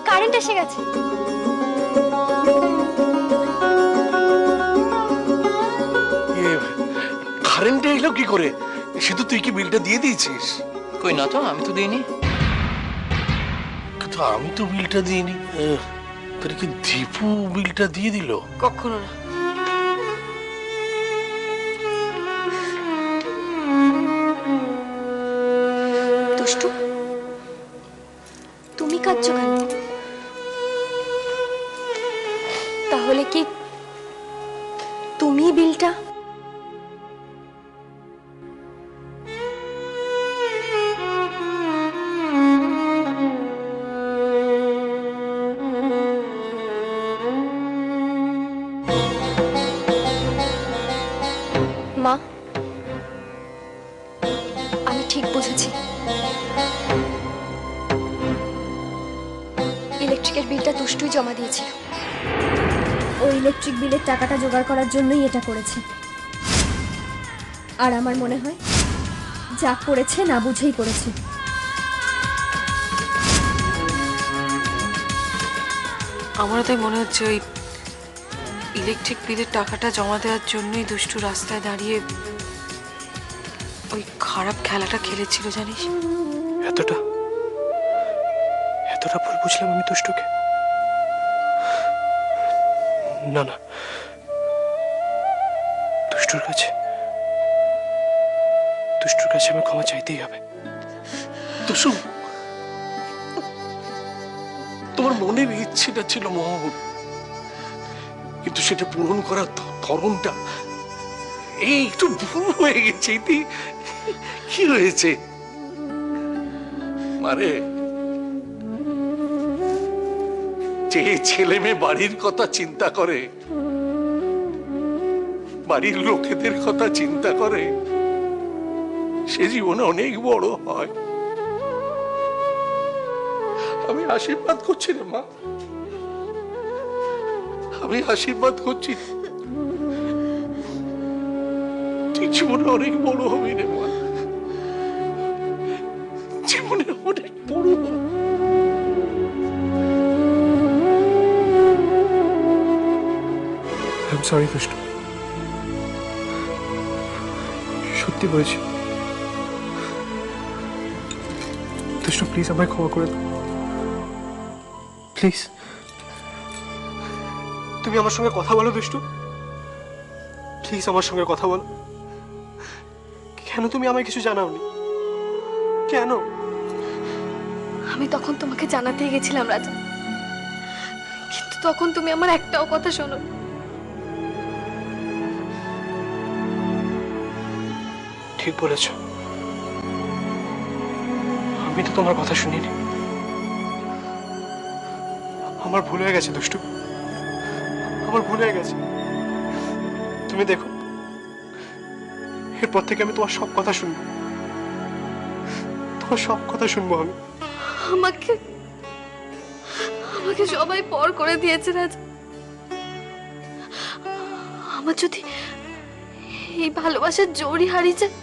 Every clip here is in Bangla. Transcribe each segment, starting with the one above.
কারেন্ট এসে গেছে। কারেন্ট এলো কি করে? শুধু তুই কি বিলটা দিয়ে দিয়েছিস? কই না তো, আমি তো দিইনি। কিন্তু আমি তো বিলটা দিইনি। তোর কি দীপু বিলটা দিয়ে দিল? কখনো না। দুষ্টু, তুমি কাঁদছো কেন? তাহলে কি তুমি বিলটা? মা, আমি ঠিক বুঝেছি। ইলেকট্রিকের বিলটা দুষ্টুই জমা দিয়েছিল। ও ইলেকট্রিক বিলের টাকাটা জোগাড় করার জন্যই এটা করেছে। আর আমার মনে হয় যা করেছে না বুঝেই করেছে। আমারও তাই মনে হচ্ছে ওই ইলেকট্রিক বিলের টাকাটা জমা দেওয়ার জন্যই দুষ্টু রাস্তায় দাঁড়িয়ে ওই খারাপ খেলাটা খেলেছিল, জানিস? এতটা এতটা ভুল বুঝলাম আমি দুষ্টুকে। না না, দুষ্টুর কাছে আমি ক্ষমা চাইতেই হবে। দুষ্টু, তোমার মনের ইচ্ছেটা ছিল মহৎ, কিন্তু সেটা পূরণ করার ধরনটা এই একটু ভুল হয়ে গেছে। কি হয়েছে মানে? যে ছেলে মেয়ে বাড়ির কথা চিন্তা করে, বাড়ির লোকেদের কথা চিন্তা করে, সে জীবনে অনেক বড় হয়। আমি আশীর্বাদ করছি রে মা, আমি আশীর্বাদ করছি, তুই জীবনে অনেক বড় হবি রে মা, জীবনে অনেক বড় হবি। আই এম সরি দুষ্টু, সত্যি বলেছি। দুষ্টু প্লিজ আমায় ক্ষমা করে দাও, প্লিজ। তুমি আমার সঙ্গে কথা বলো দুষ্টু, প্লিজ আমার সঙ্গে কথা বলো। কেন তুমি আমায় কিছু জানাওনি? কেন? আমি তখন তোমাকে জানাতেই গেছিলাম রাজা, কিন্তু তখন তুমি আমার একটাও কথা শোনো। ঠিক বলেছ, আমি তো তোমার কথা শুনিনি। আমার ভুল হয়ে গেছে দুষ্টু, আমার ভুল হয়ে গেছে। তুমি দেখো, এরপর থেকে আমি তোমার সব কথা শুনবো, তোমার সব কথা শুনবো আমি। আমাকে আমাকে সবাই পর করে দিয়েছে রাজা। আমার যদি এই ভালোবাসার জোরই হারিয়ে যায়,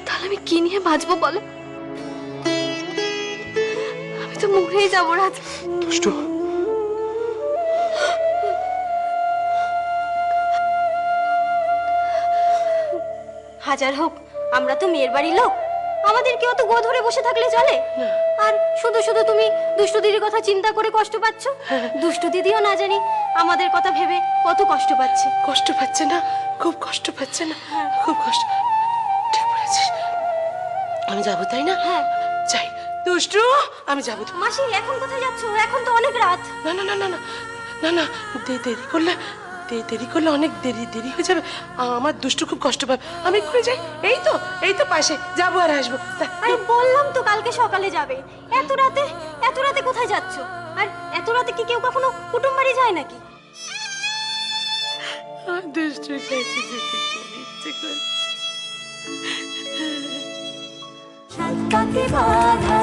তাহলে আমি কি নিয়ে বাঁচবো বলো? আমি তো মরেই যাবো রাজা। দুষ্টু, হাজার হোক আমরা তো মেয়ের বাড়ির লোক, আমাদের কেউ তো গো ধরে বসে থাকলে চলে? আর শুধু শুধু তুমি দুষ্টু দিদির কথা চিন্তা করে কষ্ট পাচ্ছ। দুষ্টু দিদিও না জানি আমাদের কথা ভেবে কত কষ্ট পাচ্ছে। কষ্ট পাচ্ছে না? খুব কষ্ট পাচ্ছে না? খুব কষ্ট। ঠিক বলেছিস, আমি যাবো তাই না? হ্যাঁ যাই দুষ্টু, আমি যাবো। মাসি এখন কোথায় যাচ্ছ? এখন তো অনেক রাত। না না না না না না না, দেরি করলে অনেক দেরি হয়ে যাবে। আমার দুষ্টু খুব কষ্ট পাবে। আমি করে যাই, এই তো পাশে যাবো আর আসবো। আরে বললাম তো কালকে সকালে যাবে। এত রাতে কোথায় যাচ্ছ? আর এত রাতে কি কেউ কখনো কুটুম বাড়ি যায় নাকি? দুষ্টুর কাছে যেতে খুব ইচ্ছে করছে। বাধা